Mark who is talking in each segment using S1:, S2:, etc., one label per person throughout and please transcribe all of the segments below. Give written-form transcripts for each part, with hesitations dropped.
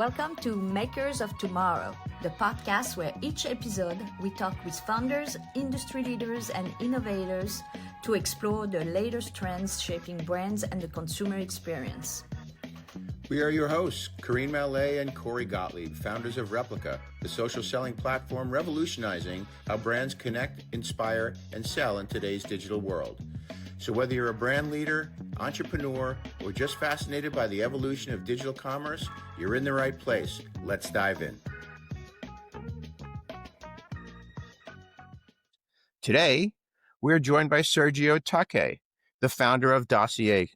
S1: Welcome to Makers of Tomorrow, the podcast where each episode we talk with founders, industry leaders, and innovators to explore the latest trends shaping brands and the consumer experience.
S2: We are your hosts, Karine Mallet and Corey Gottlieb, founders of Replica, the social selling platform revolutionizing how brands connect, inspire, and sell in today's digital world. So whether you're a brand leader, entrepreneur, or just fascinated by the evolution of digital commerce, you're in the right place. Let's dive in. Today, we're joined by Sergio Tache, the founder of Dossier,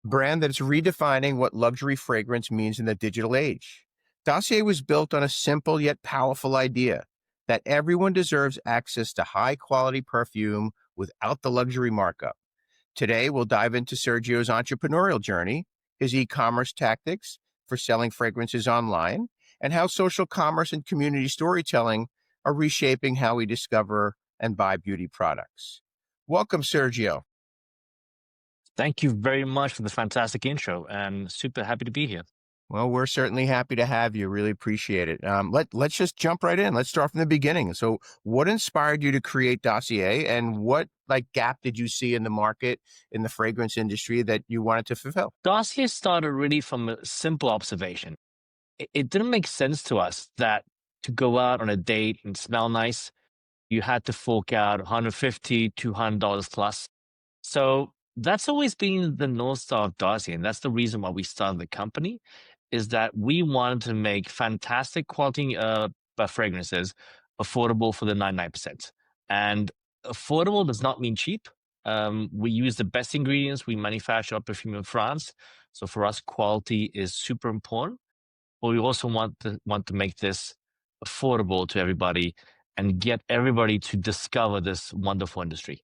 S2: a brand that's redefining what luxury fragrance means in the digital age. Dossier was built on a simple yet powerful idea that everyone deserves access to high-quality perfume without the luxury markup. Today, we'll dive into Sergio's entrepreneurial journey, his e-commerce tactics for selling fragrances online, and how social commerce and community storytelling are reshaping how we discover and buy beauty products. Welcome, Sergio.
S3: Thank you very much for the fantastic intro, and super happy to be here.
S2: Well, we're certainly happy to have you. Really appreciate it. Let's just jump right in. Let's start from the beginning. So what inspired you to create Dossier, and what gap did you see in the market, in the fragrance industry, that you wanted to fulfill?
S3: Dossier started really from a simple observation. It didn't make sense to us that to go out on a date and smell nice, you had to fork out $150, $200 plus. So that's always been the North Star of Dossier, and that's the reason why we started the company, is that we wanted to make fantastic quality fragrances affordable for the 99%. And affordable does not mean cheap. We use the best ingredients. We manufacture our perfume in France. So for us, quality is super important. But we also want to make this affordable to everybody and get everybody to discover this wonderful industry.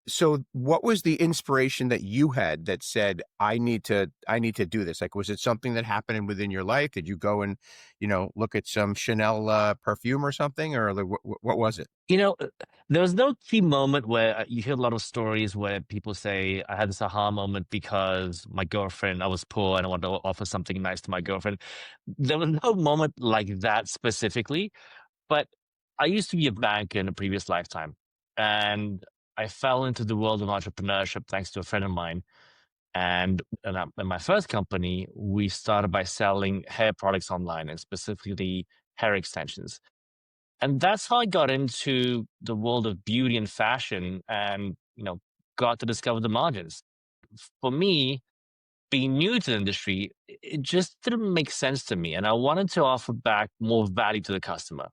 S2: So what was the inspiration that you had that said, I need to do this? Was it something that happened within your life? Did you go and, look at some Chanel perfume or something, or what was it?
S3: There was no key moment where you hear a lot of stories where people say, I had this aha moment because my girlfriend, I was poor and I wanted to offer something nice to my girlfriend. There was no moment like that specifically, but I used to be a banker in a previous lifetime, and I fell into the world of entrepreneurship thanks to a friend of mine. And in my first company, we started by selling hair products online, and specifically hair extensions. And that's how I got into the world of beauty and fashion and, got to discover the margins. For me, being new to the industry, it just didn't make sense to me. And I wanted to offer back more value to the customer.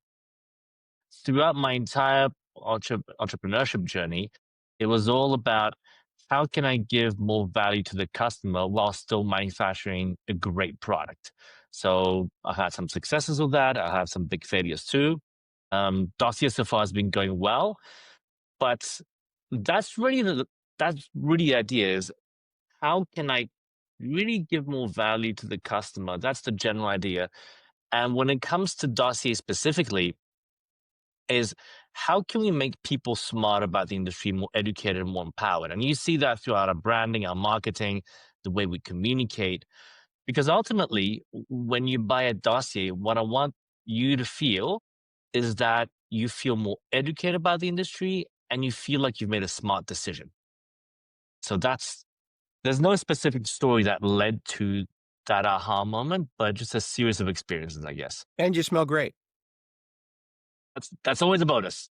S3: Throughout my entire entrepreneurship journey, it was all about how can I give more value to the customer while still manufacturing a great product. So I had some successes with that. I have some big failures too. Dossier so far has been going well, but that's really the idea, is how can I really give more value to the customer? That's the general idea. And when it comes to Dossier specifically, is how can we make people smarter about the industry, more educated and more empowered? And you see that throughout our branding, our marketing, the way we communicate. Because ultimately, when you buy a Dossier, what I want you to feel is that you feel more educated about the industry and you feel like you've made a smart decision. So there's no specific story that led to that aha moment, but just a series of experiences, I guess.
S2: And you smell great.
S3: That's always a bonus.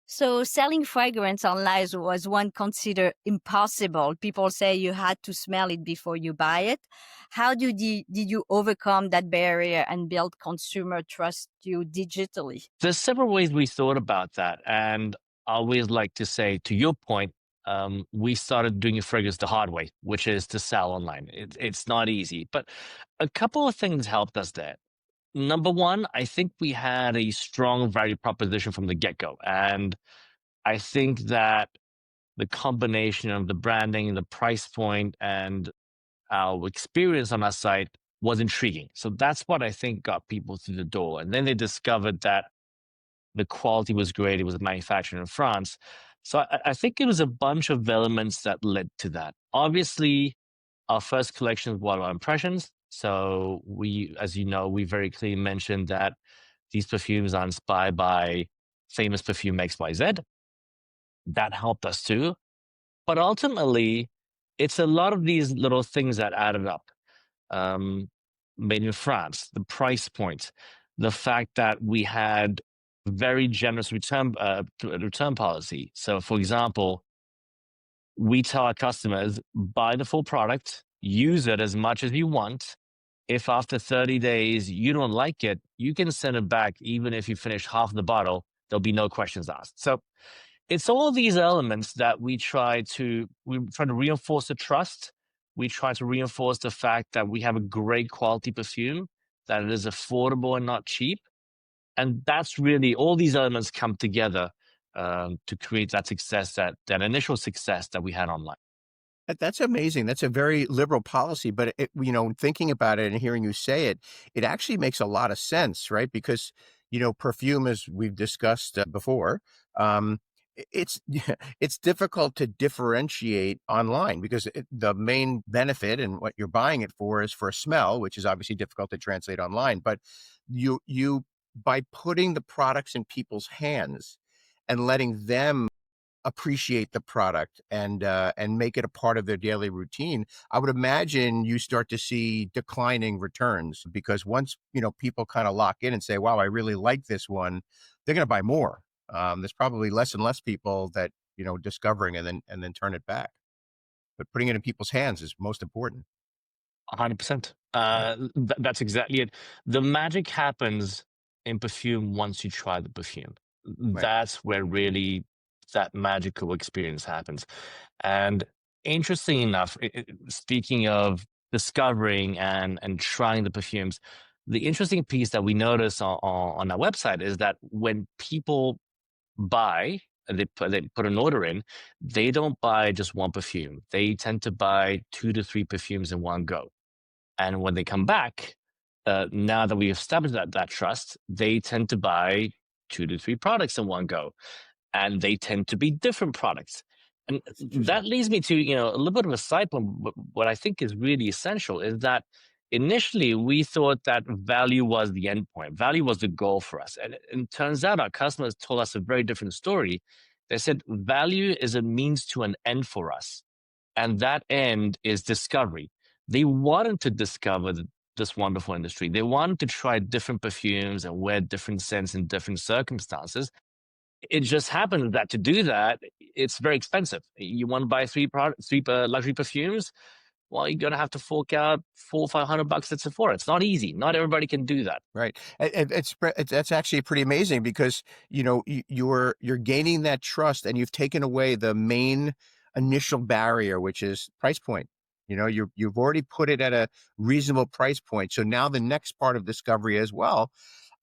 S1: So selling fragrance online was one considered impossible. People say you had to smell it before you buy it. How did you overcome that barrier and build consumer trust you digitally?
S3: There's several ways we thought about that. And I always like to say, to your point, we started doing a fragrance the hard way, which is to sell online. It's not easy, but a couple of things helped us there. Number one, I think we had a strong value proposition from the get-go. And I think that the combination of the branding, the price point, and our experience on our site was intriguing. So that's what I think got people through the door. And then they discovered that the quality was great. It was manufactured in France. So I think it was a bunch of elements that led to that. Obviously, our first collection was our impressions. So we, as you know, we very clearly mentioned that these perfumes are inspired by famous perfume XYZ. That helped us too. But ultimately, it's a lot of these little things that added up. Um, Made in France, the price point, the fact that we had very generous return policy. So, for example, we tell our customers, buy the full product, use it as much as you want. If after 30 days you don't like it, you can send it back even if you finish half the bottle. There'll be no questions asked. So it's all these elements that we try to reinforce the trust. We try to reinforce the fact that we have a great quality perfume, that it is affordable and not cheap. And that's really all these elements come together to create that success, that initial success that we had online.
S2: That's amazing. That's a very liberal policy, but thinking about it and hearing you say it, it actually makes a lot of sense, right? Because, perfume, as we've discussed before, it's it's difficult to differentiate online because the main benefit and what you're buying it for is for a smell, which is obviously difficult to translate online. But you by putting the products in people's hands and letting them appreciate the product and make it a part of their daily routine, I would imagine you start to see declining returns because once people kind of lock in and say, "Wow, I really like this one," they're going to buy more. There's probably less and less people that discovering and then turn it back. But putting it in people's hands is most important.
S3: 100%.
S2: Right.
S3: That's exactly it. The magic happens in perfume once you try the perfume.
S2: Right.
S3: That's where really that magical experience happens. And interesting enough, speaking of discovering and trying the perfumes, the interesting piece that we notice on our website is that when people buy, they put an order in, they don't buy just one perfume. They tend to buy 2 to 3 perfumes in one go. And when they come back, now that we've established that trust, they tend to buy 2 to 3 products in one go, and they tend to be different products. And
S2: That's interesting.
S3: that leads me to a little bit of a side point. What I think is really essential is that initially we thought that value was the end point, value was the goal for us, and it turns out our customers told us a very different story. They said value is a means to an end for us, and that end is discovery. They wanted to discover this wonderful industry. They wanted to try different perfumes and wear different scents in different circumstances. It just happens that to do that, it's very expensive. You want to buy three luxury perfumes? Well, you're gonna have to fork out 400 or 500 bucks at Sephora. It's not easy. Not everybody can do that.
S2: Right. That's actually pretty amazing because you're gaining that trust and you've taken away the main initial barrier, which is price point. You've already put it at a reasonable price point. So now the next part of discovery is, well,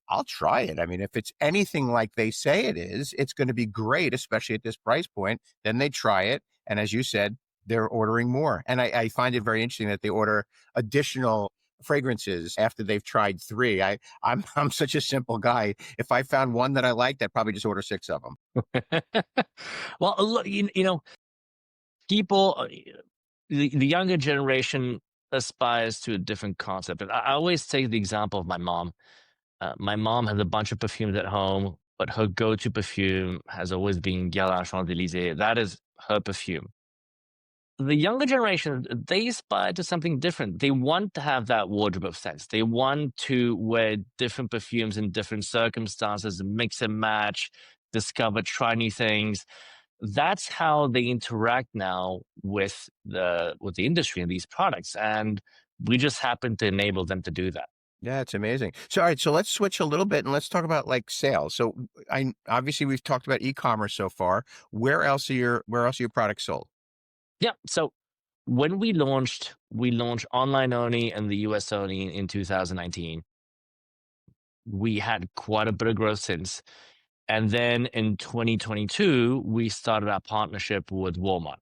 S2: I'll try it. I mean, if it's anything like they say it is, it's going to be great, especially at this price point. Then they try it. And as you said, they're ordering more. And I find it very interesting that they order additional fragrances after they've tried 3. I'm such a simple guy. If I found one that I liked, I'd probably just order 6 of them.
S3: Well, look, people, the younger generation aspires to a different concept. And I always take the example of my mom. My mom has a bunch of perfumes at home, but her go-to perfume has always been Guerlain Champs-Élysées. That is her perfume. The younger generation, they aspire to something different. They want to have that wardrobe of scents. They want to wear different perfumes in different circumstances, mix and match, discover, try new things. That's how they interact now with the industry and these products. And we just happen to enable them to do that.
S2: Yeah, it's amazing. So, all right, so let's switch a little bit and let's talk about like sales. So, I obviously we've talked about e-commerce so far. Where else are your products sold?
S3: Yeah. So when we launched online only and the US only in 2019. We had quite a bit of growth since. And then in 2022, we started our partnership with Walmart.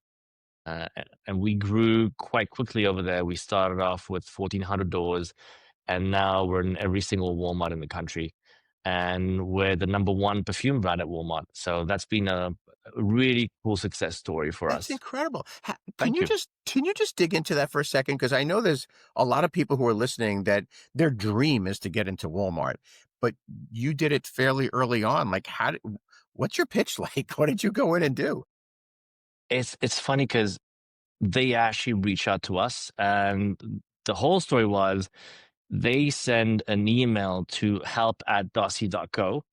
S3: And we grew quite quickly over there. We started off with 1,400 doors, and now we're in every single Walmart in the country. And we're the number 1 perfume brand at Walmart. So that's been a really cool success story for
S2: That's
S3: us.
S2: incredible.
S3: Thank you.
S2: Can you just dig into that for a second? Because I know there's a lot of people who are listening that their dream is to get into Walmart, but you did it fairly early on. Like, what's your pitch like? What did you go in and do?
S3: It's funny because they actually reached out to us, and the whole story was they send an email to help@dossier.co,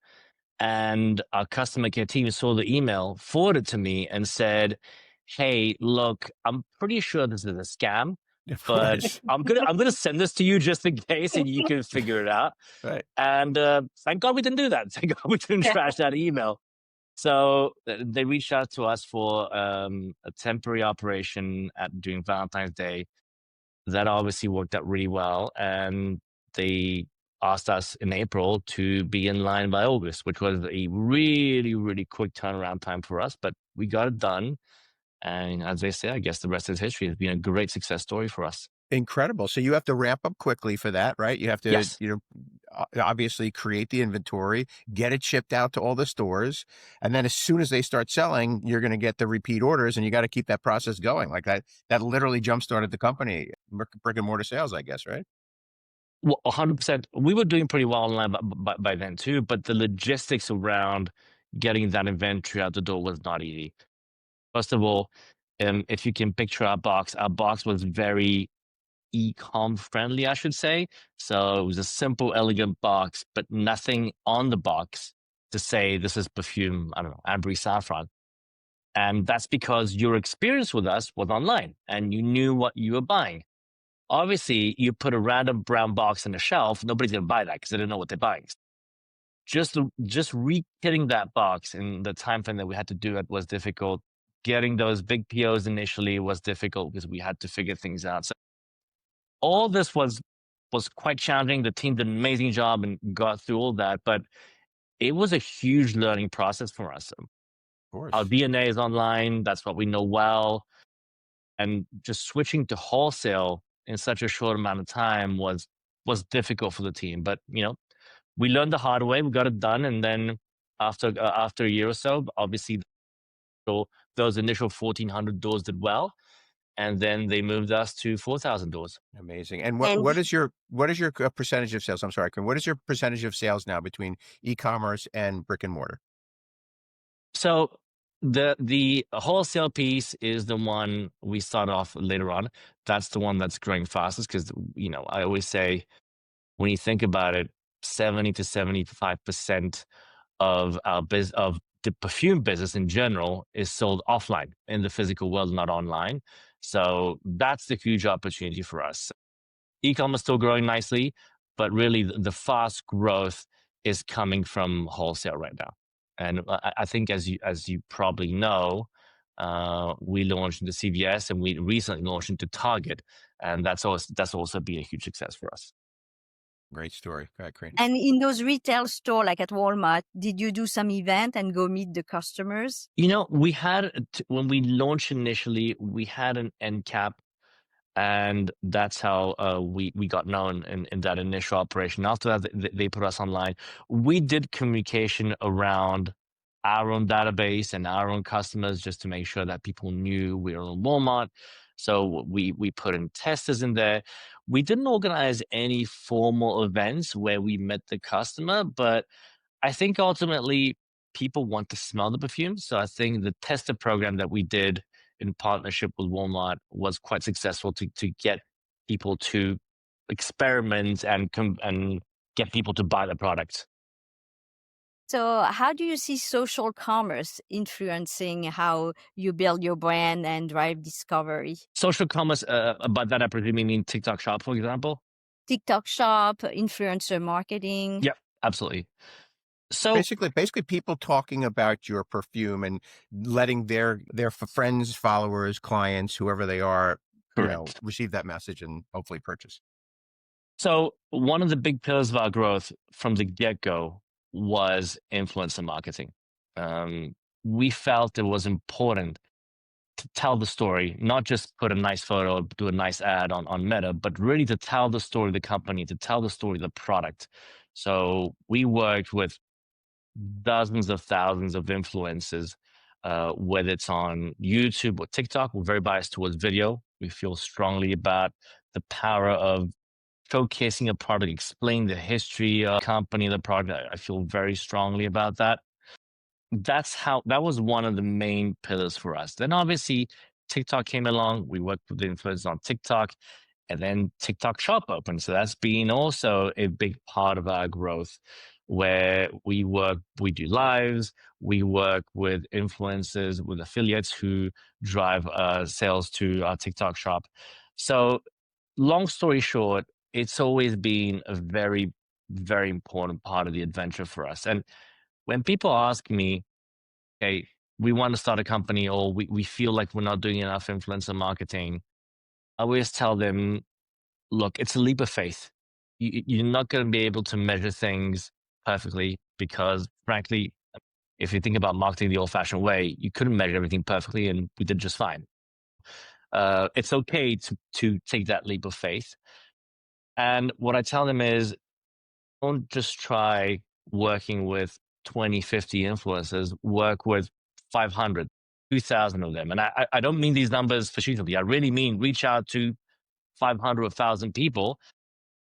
S3: and our customer care team saw the email, forwarded to me, and said, "Hey, look, I'm pretty sure this is a scam,
S2: Of
S3: but
S2: course,
S3: I'm gonna send this to you just in case, and you can figure it out."
S2: right?
S3: And thank God we didn't do that. Thank God we didn't trash that email. So they reached out to us for a temporary operation at during Valentine's Day. That obviously worked out really well, and they asked us in April to be in line by August, which was a really, really quick turnaround time for us. But we got it done, and as they say, I guess the rest is history. It's been a great success story for us.
S2: Incredible. So you have to ramp up quickly for that, right? You have to,
S3: Yes.
S2: obviously create the inventory, get it shipped out to all the stores. And then as soon as they start selling, you're going to get the repeat orders and you got to keep that process going. Like that literally jump started the company, brick and mortar sales, I guess, right?
S3: Well, 100%. We were doing pretty well online by then too, but the logistics around getting that inventory out the door was not easy. First of all, if you can picture our box was very e-com friendly, I should say. So it was a simple, elegant box, but nothing on the box to say this is perfume, I don't know, ambery saffron. And that's because your experience with us was online and you knew what you were buying. Obviously, you put a random brown box on the shelf, nobody's going to buy that because they don't know what they're buying. Just re-kitting that box in the time frame that we had to do it was difficult. Getting those big POs initially was difficult because we had to figure things out. So all this was quite challenging. The team did an amazing job and got through all that, but it was a huge learning process for us.
S2: Of
S3: Our
S2: course.
S3: DNA is online. That's what we know well. And just switching to wholesale in such a short amount of time was difficult for the team. But we learned the hard way. We got it done, and then after a year or so, obviously, those initial 1,400 doors did well, and then they moved us to 4,000 doors.
S2: Amazing. And
S1: And
S2: what is your percentage of sales? I'm sorry, Kim. What is your percentage of sales now between e-commerce and brick and mortar?
S3: So the wholesale piece is the one we start off later on. That's the one that's growing fastest because I always say when you think about it, 70 to 75% of of the perfume business in general is sold offline in the physical world, not online. So that's the huge opportunity for us. E-commerce still growing nicely, but really the fast growth is coming from wholesale right now. And I think as you probably know, we launched into CVS and we recently launched into Target, and that's also been a huge success for us.
S2: Great story. Go ahead, Crane.
S1: and in those retail store like at Walmart, did you do some event and go meet the customers?
S3: We had when we launched initially, we had an end cap, and that's how we got known in that initial operation. After that, they put us online. We did communication around our own database and our own customers just to make sure that people knew we were on Walmart. So we put in testers in there. We didn't organize any formal events where we met the customer, but I think ultimately people want to smell the perfume. So I think the tester program that we did in partnership with Walmart was quite successful to get people to experiment and get people to buy the product.
S1: So how do you see social commerce influencing how you build your brand and drive discovery?
S3: Social commerce, by that I presume you mean TikTok Shop, for example?
S1: TikTok shop, influencer marketing.
S3: Yep, absolutely. So
S2: Basically, people talking about your perfume and letting their friends, followers, clients, whoever they are,
S3: correct.
S2: receive that message and hopefully purchase.
S3: So one of the big pillars of our growth from the get-go was influencer marketing. We felt it was important to tell the story, not just put a nice photo, do a nice ad on Meta, but really to tell the story of the company, to tell the story of the product. So we worked with dozens of thousands of influencers whether it's on YouTube or TikTok. We're very biased towards video. We feel strongly about the power of showcasing a product, explaining the history of the company, the product. I feel very strongly about that. That was one of the main pillars for us. Then obviously TikTok came along. We worked with the influencers on TikTok, and then TikTok Shop opened. So that's been also a big part of our growth, where we do lives, we work with influencers, with affiliates who drive sales to our TikTok Shop. So long story short, it's always been a very, very important part of the adventure for us. And when people ask me, hey, we want to start a company, or we feel like we're not doing enough influencer marketing, I always tell them, look, it's a leap of faith. You're not going to be able to measure things perfectly because, frankly, if you think about marketing the old fashioned way, you couldn't measure everything perfectly, and we did just fine. It's okay to take that leap of faith. And what I tell them is, don't just try working with 20, 50 influencers, work with 500, 2,000 of them. And I don't mean these numbers facetiously. I really mean reach out to 500 or 1,000 people.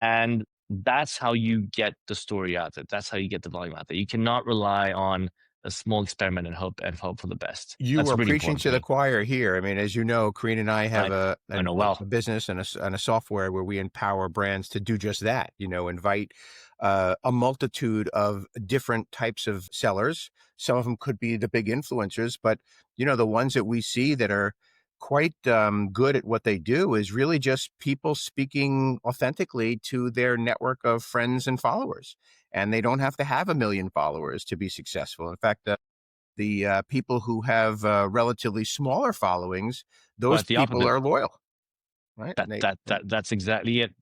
S3: And that's how you get the story out there. That's how you get the volume out there. You cannot rely on a small experiment and hope for the best.
S2: You
S3: That's
S2: are
S3: really
S2: preaching
S3: important
S2: to
S3: to
S2: the
S3: me.
S2: choir here. I mean, as you know, Karine and I have
S3: I know well.
S2: a business and a software where we empower brands to do just that. Invite a multitude of different types of sellers. Some of them could be the big influencers, but the ones that we see that are quite good at what they do is really just people speaking authentically to their network of friends and followers. And they don't have to have 1 million followers to be successful. In fact, the people who have relatively smaller followings, those
S3: But the
S2: people
S3: opposite.
S2: are loyal, right?
S3: That's exactly it.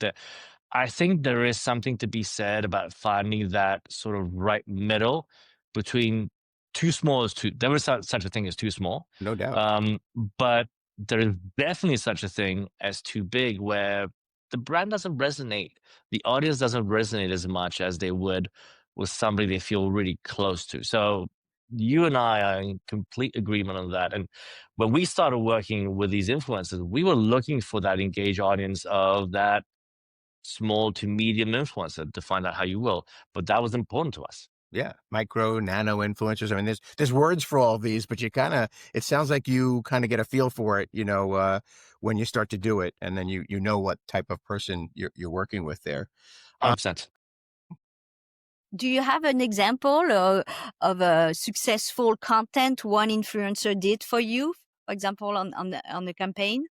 S3: I think there is something to be said about finding that sort of right middle between too small as too. There is such a thing as too small,
S2: No doubt.
S3: but there is definitely such a thing as too big, where the brand doesn't resonate, the audience doesn't resonate as much as they would with somebody they feel really close to. So you and I are in complete agreement on that. And when we started working with these influencers, we were looking for that engaged audience of that small to medium influencer, to find out how you will. But that was important to us.
S2: Yeah, micro, nano influencers. I mean, there's words for all of these, but it sounds like you kind of get a feel for it, when you start to do it, and then you know what type of person you're working with there.
S3: 100%.
S1: Do you have an example of a successful content one influencer did for you, for example, on the campaign?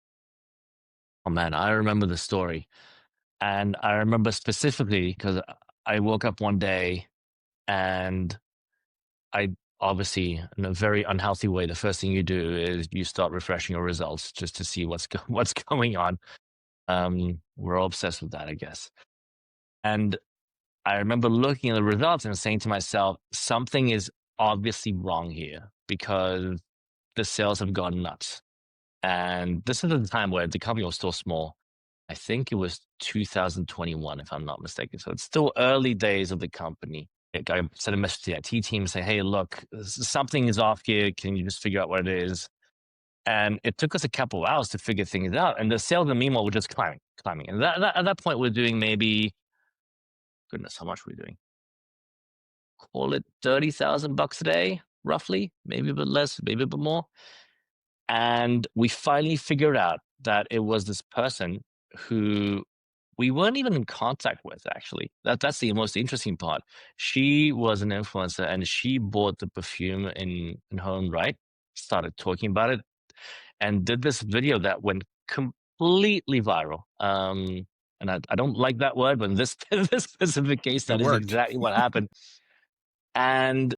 S3: Oh man, I remember the story. And I remember specifically because I woke up one day and I obviously, in a very unhealthy way, the first thing you do is you start refreshing your results just to see what's going on. We're all obsessed with that, I guess. And I remember looking at the results and saying to myself, something is obviously wrong here, because the sales have gone nuts. And this is at the time where the company was still small. I think it was 2021, if I'm not mistaken. So it's still early days of the company. I sent a message to the IT team, say, hey, look, something is off here. Can you just figure out what it is? And it took us a couple of hours to figure things out. And the sales in the meanwhile were just climbing. And at that point, we're doing maybe, goodness, how much were we doing? Call it $30,000 a day, roughly, maybe a bit less, maybe a bit more. And we finally figured out that it was this person who we weren't even in contact with, actually. That's the most interesting part. She was an influencer and she bought the perfume in her own right, started talking about it, and did this video that went completely viral. And I don't like that word, but in this, this specific case,
S2: It
S3: that is
S2: worked.
S3: exactly what happened. And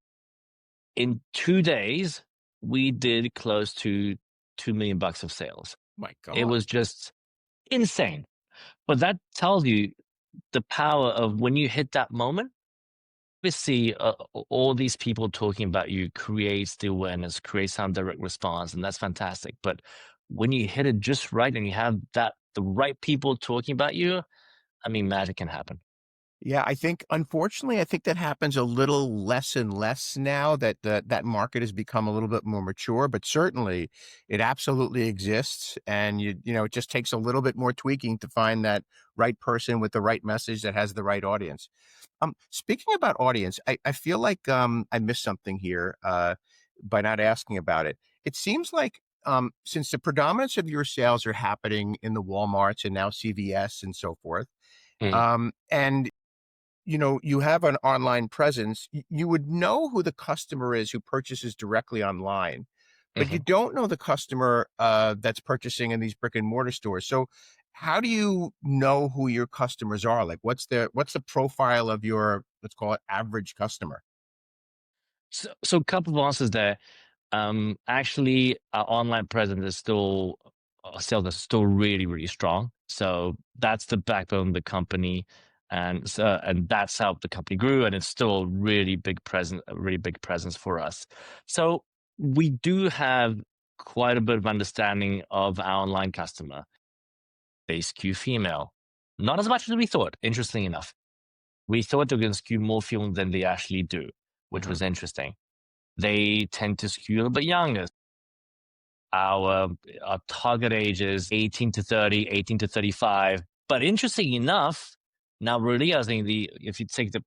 S3: in 2 days, we did close to $2 million of sales.
S2: My God.
S3: It was just insane. But that tells you the power of when you hit that moment. Obviously, all these people talking about you creates the awareness, creates some direct response, and that's fantastic. But when you hit it just right and you have the right people talking about you, I mean, magic can happen.
S2: Yeah, I think unfortunately, I think that happens a little less and less now that that market has become a little bit more mature, but certainly it absolutely exists. And it just takes a little bit more tweaking to find that right person with the right message that has the right audience. Speaking about audience, I feel like I missed something here by not asking about it. It seems like since the predominance of your sales are happening in the Walmarts and now CVS and so forth,
S3: Mm.
S2: and you have an online presence, you would know who the customer is who purchases directly online, but you
S3: Mhm.
S2: don't know the customer that's purchasing in these brick and mortar stores. So how do you know who your customers are? Like what's the profile of your, let's call it, average customer?
S3: So a couple of answers there. Actually, our online presence is still, sales are still really, really strong. So that's the backbone of the company, and that's how the company grew, and it's still a really big presence for us. So we do have quite a bit of understanding of our online customer. They skew female, not as much as we thought. Interesting enough, we thought they were going to skew more female than they actually do, which
S2: Hmm.
S3: was interesting. They tend to skew a little bit younger. Our, our target age is 18 to 30, 18 to 35. But interesting enough, now realizing if you take the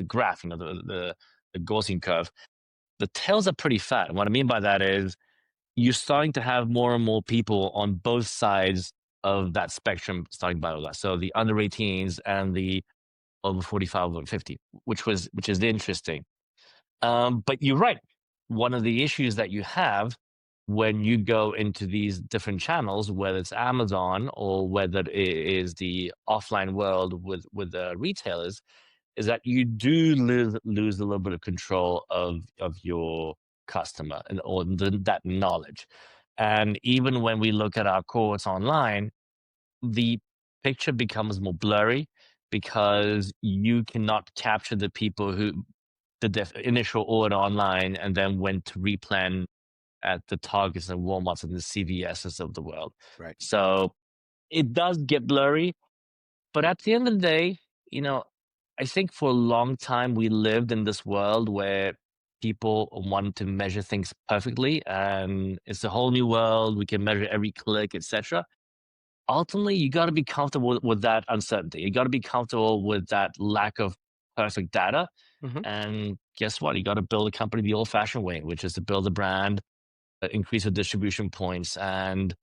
S3: graph, the Gaussian curve, the tails are pretty fat. And what I mean by that is you're starting to have more and more people on both sides of that spectrum starting by that. So the under 18s and the over 45, over 50, which is interesting. But you're right. One of the issues that you have when you go into these different channels, whether it's Amazon or whether it is the offline world with the retailers, is that you do lose a little bit of control of your customer that knowledge. And even when we look at our cohorts online, the picture becomes more blurry because you cannot capture the people who the initial order online and then went to replan at the Targets and Walmarts and the CVSs of the world.
S2: Right.
S3: So it does get blurry, but at the end of the day, you know, I think for a long time we lived in this world where people wanted to measure things perfectly, and it's a whole new world. We can measure every click, etc. Ultimately, you got to be comfortable with that uncertainty. You got to be comfortable with that lack of perfect data.
S2: Hmm.
S3: And guess what? You got to build a company the old-fashioned way, which is to build a brand, increase the distribution points, and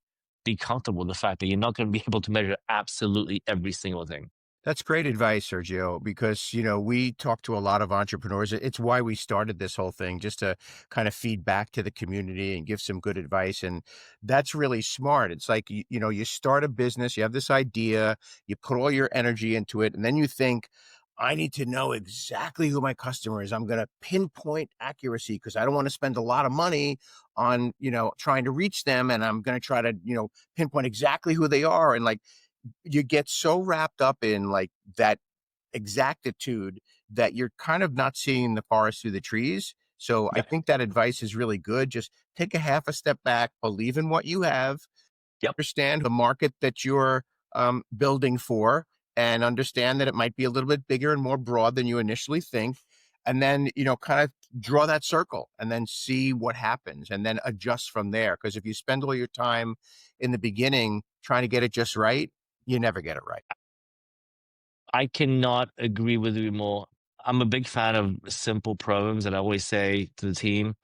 S3: be comfortable with the fact that you're not going to be able to measure absolutely every single thing.
S2: That's great advice, Sergio, because, we talk to a lot of entrepreneurs. It's why we started this whole thing, just to kind of feed back to the community and give some good advice. And that's really smart. It's like, you start a business, you have this idea, you put all your energy into it, and then you think, I need to know exactly who my customer is. I'm going to pinpoint accuracy because I don't want to spend a lot of money on, trying to reach them. And I'm going to try to, pinpoint exactly who they are. And like, you get so wrapped up in like that exactitude that you're kind of not seeing the forest through the trees. So I
S3: Yep.
S2: think that advice is really good. Just take a half a step back, believe in what you have,
S3: Yep.
S2: understand the market that you're building for, and understand that it might be a little bit bigger and more broad than you initially think. And then, kind of draw that circle and then see what happens and then adjust from there. Because if you spend all your time in the beginning trying to get it just right, you never get it right.
S3: I cannot agree with you more. I'm a big fan of simple programs, and I always say to the team,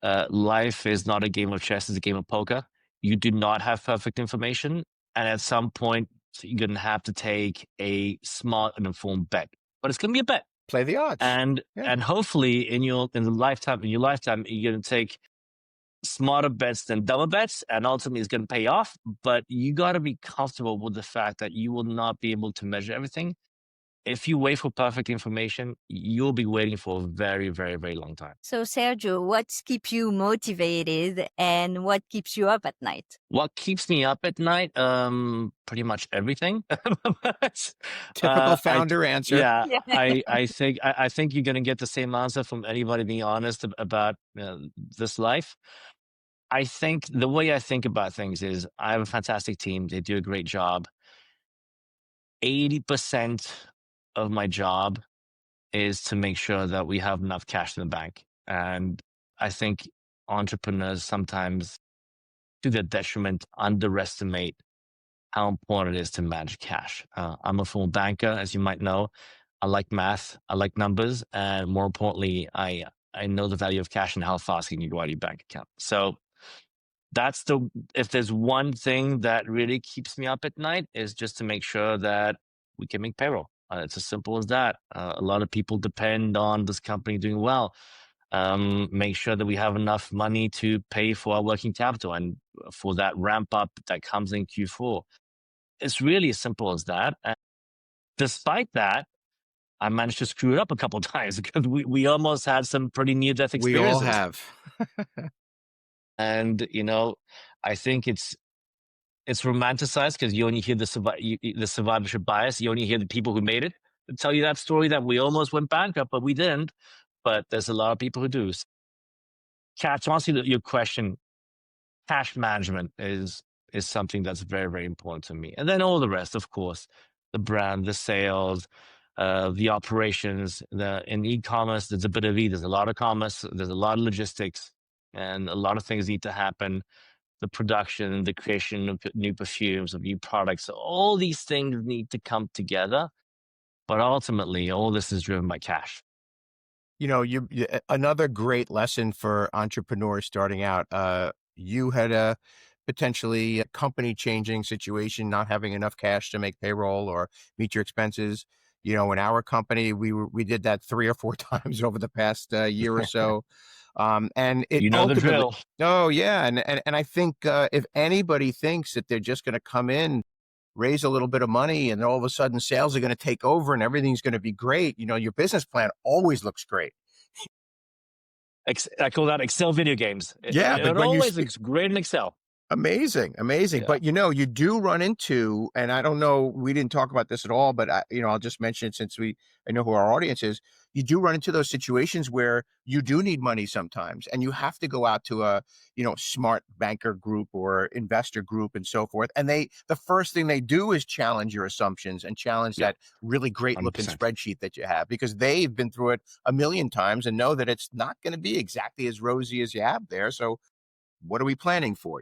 S3: life is not a game of chess, it's a game of poker. You do not have perfect information. And at some point, you're going to have to take a smart and informed bet. But it's going to be a bet.
S2: Play the odds. Yeah.
S3: And hopefully in your lifetime, you're going to take smarter bets than dumber bets, and ultimately it's going to pay off. But you got to be comfortable with the fact that you will not be able to measure everything. If you wait for perfect information, you'll be waiting for a very, very, very long time.
S1: So, Sergio, what keeps you motivated and what keeps you up at night?
S3: What keeps me up at night? Pretty much everything. But,
S2: Typical
S3: I
S2: founder answer.
S3: yeah,
S1: Yeah.
S3: I think you're gonna get the same answer from anybody being honest about this life. I think the way I think about things is I have a fantastic team. They do a great job. 80% of my job is to make sure that we have enough cash in the bank. And I think entrepreneurs sometimes, to their detriment, underestimate how important it is to manage cash. I'm a former banker, as you might know. I like math, I like numbers, and more importantly, I know the value of cash and how fast you can go out of your bank account. So that's if there's one thing that really keeps me up at night, is just to make sure that we can make payroll. It's as simple as that. A lot of people depend on this company doing well. Make sure that we have enough money to pay for our working capital and for that ramp up that comes in Q4. It's really as simple as that. And despite that, I managed to screw it up a couple of times because we almost had some pretty near-death
S2: We all
S3: experiences.
S2: have.
S3: And, I think it's romanticized because you only hear the survivorship bias. You only hear the people who made it tell you that story, that we almost went bankrupt, but we didn't. But there's a lot of people who do. Kat, to answer your question, cash management is something that's very, very important to me. And then all the rest, of course, the brand, the sales, the operations. In e-commerce, there's a bit of there's a lot of commerce, there's a lot of logistics, and a lot of things need to happen. The production, the creation of new perfumes, of new products, all these things need to come together. But ultimately, all this is driven by cash.
S2: Another great lesson for entrepreneurs starting out. You had a potentially company changing situation, not having enough cash to make payroll or meet your expenses. In our company, we did that 3 or 4 times over the past year or so. And it
S3: The
S2: ultimately,
S3: drill.
S2: oh yeah, and I think if anybody thinks that they're just going to come in, raise a little bit of money, and all of a sudden sales are going to take over and everything's going to be great, your business plan always looks great.
S3: I call that Excel video games.
S2: Yeah, but
S3: It
S2: when
S3: always looks great in Excel.
S2: Amazing.
S3: Yeah.
S2: But you do run into, and I don't know, we didn't talk about this at all, but I'll just mention it since I know who our audience is. You do run into those situations where you do need money sometimes, and you have to go out to a, smart banker group or investor group and so forth. And the first thing they do is challenge your assumptions and challenge that really great looking
S3: 100%.
S2: spreadsheet that you have, because they've been through it a million times and know that it's not going to be exactly as rosy as you have there. So what are we planning for?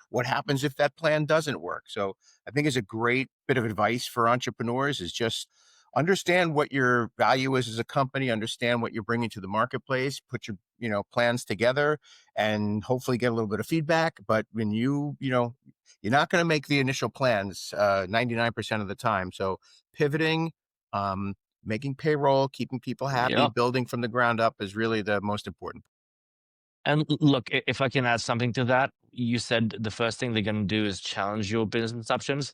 S2: What happens if that plan doesn't work? So I think it's a great bit of advice for entrepreneurs, is just understand what your value is as a company, understand what you're bringing to the marketplace, put your, plans together, and hopefully get a little bit of feedback. But when you're not going to make the initial plans 99% of the time. So pivoting, making payroll, keeping people happy, building from the ground up is really the most important.
S3: And look, if I can add something to that, you said the first thing they're going to do is challenge your business assumptions.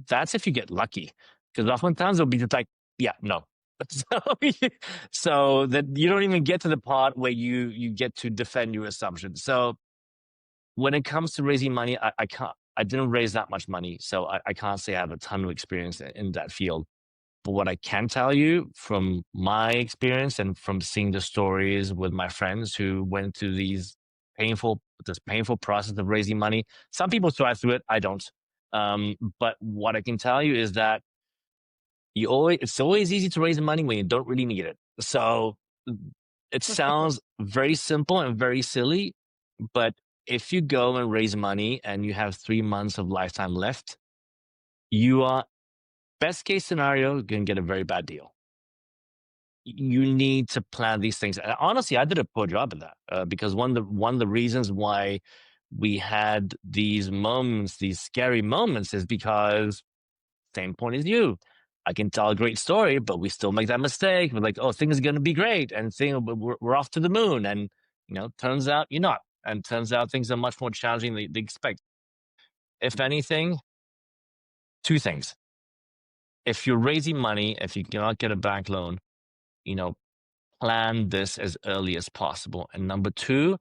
S3: That's if you get lucky, because oftentimes it'll be just like, yeah, no. So that you don't even get to the part where you get to defend your assumptions. So when it comes to raising money, I didn't raise that much money, so I can't say I have a ton of experience in that field. But what I can tell you from my experience and from seeing the stories with my friends who went through this painful process of raising money, some people thrive through it. I don't. But what I can tell you is that it's always easy to raise money when you don't really need it. So it sounds very simple and very silly, but if you go and raise money and you have 3 months of lifetime left, you are, best case scenario, going to get a very bad deal. You need to plan these things. Honestly, I did a poor job in that because one of the reasons why we had these moments, these scary moments, is because, same point as you, I can tell a great story, but we still make that mistake. We're like, oh, things are going to be great, and we're off to the moon, and turns out you're not, and turns out things are much more challenging than they expect. If anything, 2 things: if you're raising money, if you cannot get a bank loan, plan this as early as possible. And number 2,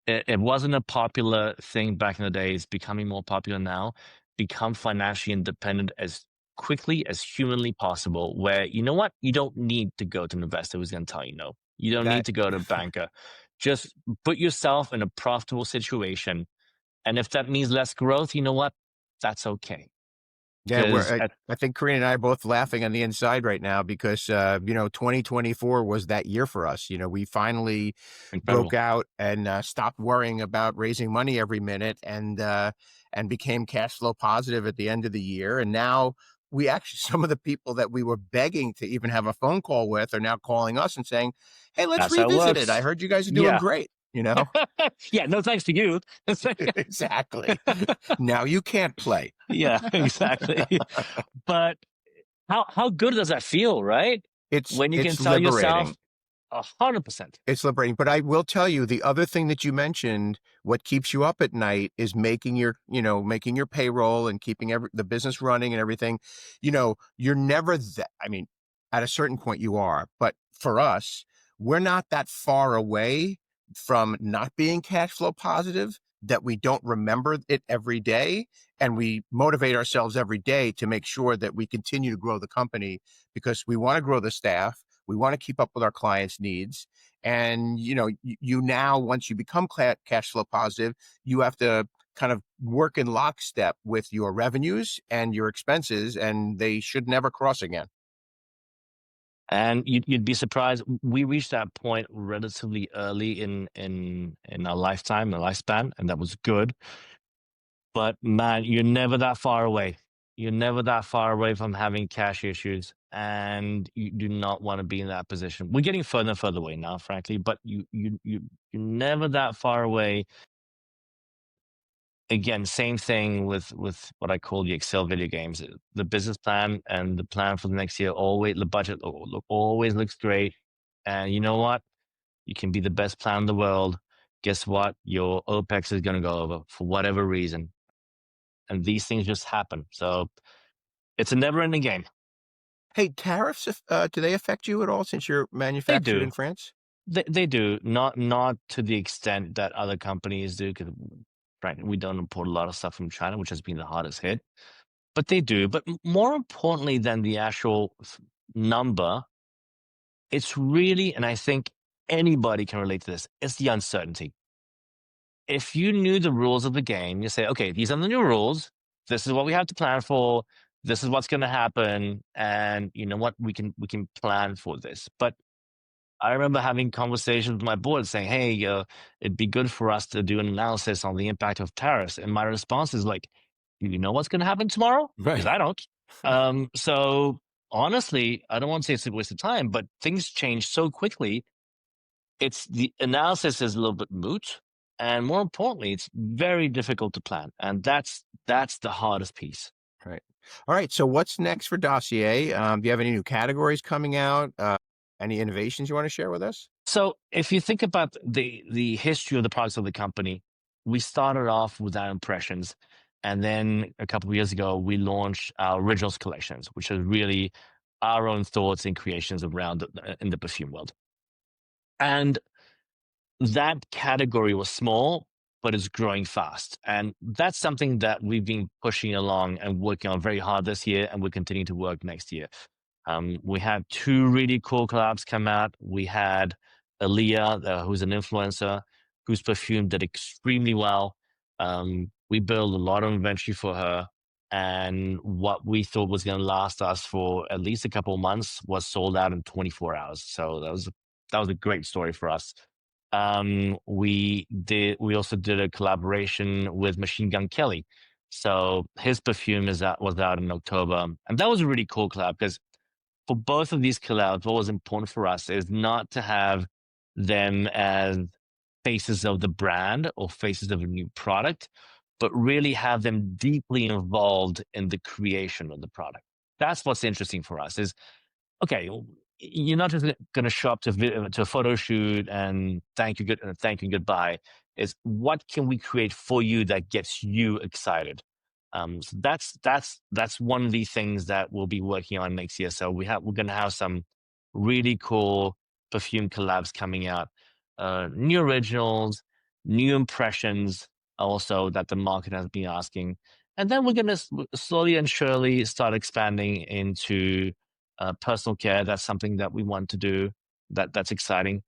S3: it wasn't a popular thing back in the day. It's becoming more popular now. Become financially independent as quickly as humanly possible, where, you know what? You don't need to go to an investor who's going to tell you no. You don't need to go to a banker. Just put yourself in a profitable situation. And if that means less growth, you know what? That's okay.
S2: Yeah,
S3: because
S2: I think Karina and I are both laughing on the inside right now because 2024 was that year for us. We finally broke
S3: incredible.
S2: out and stopped worrying about raising money every minute and became cash flow positive at the end of the year. And now we actually some of the people that we were begging to even have a phone call with are now calling us and saying, "Hey, let's
S3: That's how it
S2: revisit it. I
S3: works.
S2: heard you guys are doing
S3: Yeah.
S2: great." You know,
S3: Yeah, no thanks to you. It's like,
S2: exactly. Now you can't play.
S3: yeah, exactly. But how good does that feel, right?
S2: It's
S3: When you can
S2: it's
S3: tell yourself
S2: liberating.
S3: 100%.
S2: It's liberating. But I will tell you the other thing that you mentioned, what keeps you up at night is making your payroll and keeping the business running and everything. You're never that, I mean, at a certain point you are, but for us, we're not that far away from not being cash flow positive that we don't remember it every day. And we motivate ourselves every day to make sure that we continue to grow the company because we want to grow the staff. We want to keep up with our clients' needs. And, you now, once you become cash flow positive, you have to kind of work in lockstep with your revenues and your expenses, and they should never cross again.
S3: And you'd be surprised. We reached that point relatively early in our lifetime, our lifespan, and that was good. But man, you're never that far away. You're never that far away from having cash issues, and you do not want to be in that position. We're getting further and further away now, frankly, but you're never that far away. Again, same thing with what I call the Excel video games. The business plan and the plan for the next year, always the budget always looks great. And you know what? You can be the best plan in the world. Guess what? Your OPEX is going to go over for whatever reason. And these things just happen. So it's a never ending game.
S2: Hey, tariffs, do they affect you at all since you're
S3: They
S2: manufactured
S3: do.
S2: in France?
S3: They do. Not to the extent that other companies do, because frankly, we don't import a lot of stuff from China, which has been the hardest hit. But they do. But more importantly than the actual number, it's really, and I think anybody can relate to this, it's the uncertainty. If you knew the rules of the game, you say, okay, these are the new rules. This is what we have to plan for. This is what's going to happen. And you know what? We can plan for this. But I remember having conversations with my board saying, hey, it'd be good for us to do an analysis on the impact of tariffs. And my response is like, do you know what's going to happen tomorrow? Because
S2: Right.
S3: I don't. So honestly, I don't want to say it's a waste of time, but things change so quickly. It's the analysis is a little bit moot. And more importantly, it's very difficult to plan. And that's the hardest piece.
S2: Right. All right. So what's next for Dossier? Do you have any new categories coming out? Any innovations you want to share with us?
S3: So if you think about the history of the products of the company, we started off with our impressions, and then a couple of years ago we launched our originals collections, which is really our own thoughts and creations around in the perfume world. And that category was small, but it's growing fast, and that's something that we've been pushing along and working on very hard this year, and we're continuing to work next year. We had two really cool collabs come out. We had Aaliyah, who's an influencer, whose perfume did extremely well. We built a lot of inventory for her, and what we thought was going to last us for at least a couple of months was sold out in 24 hours. So that was a great story for us. We also did a collaboration with Machine Gun Kelly. So his perfume was out in October, and that was a really cool collab because for both of these collabs, what was important for us is not to have them as faces of the brand or faces of a new product, but really have them deeply involved in the creation of the product. That's what's interesting for us is, okay, you're not just going to show up to a photo shoot and thank you goodbye. Is what can we create for you that gets you excited? So that's one of the things that we'll be working on next year. So we're going to have some really cool perfume collabs coming out, new originals, new impressions, also that the market has been asking, and then we're going to slowly and surely start expanding into personal care. That's something that we want to do. That's exciting.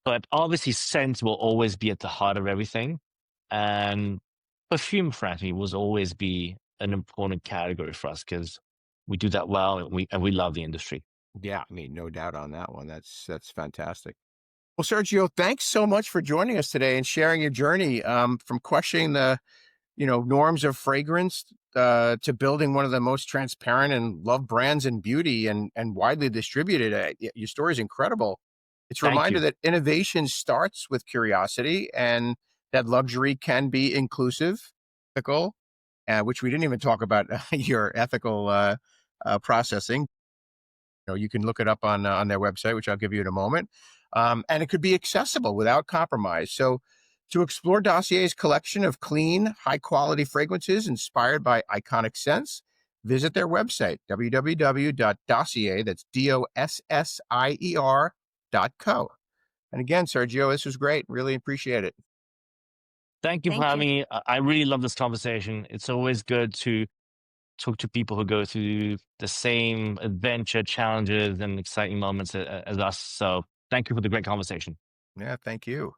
S3: But obviously, scent will always be at the heart of everything, and perfume, frankly, will always be an important category for us because we do that well, and we love the industry.
S2: Yeah, I mean, no doubt on that one. That's fantastic. Well, Sergio, thanks so much for joining us today and sharing your journey from questioning the norms of fragrance to building one of the most transparent and loved brands in beauty and widely distributed. Your story is incredible. It's a
S3: Thank
S2: reminder
S3: you.
S2: that innovation starts with curiosity and that luxury can be inclusive, ethical, which we didn't even talk about your ethical processing. You can look it up on their website, which I'll give you in a moment. And it could be accessible without compromise. So to explore Dossier's collection of clean, high-quality fragrances inspired by iconic scents, visit their website, www.dossier, that's Dossier.co. And again, Sergio, this was great. Really appreciate it.
S3: Thank you for
S1: Thank you.
S3: having me. I really love this conversation. It's always good to talk to people who go through the same adventure, challenges, and exciting moments as us. So thank you for the great conversation.
S2: Yeah, thank you.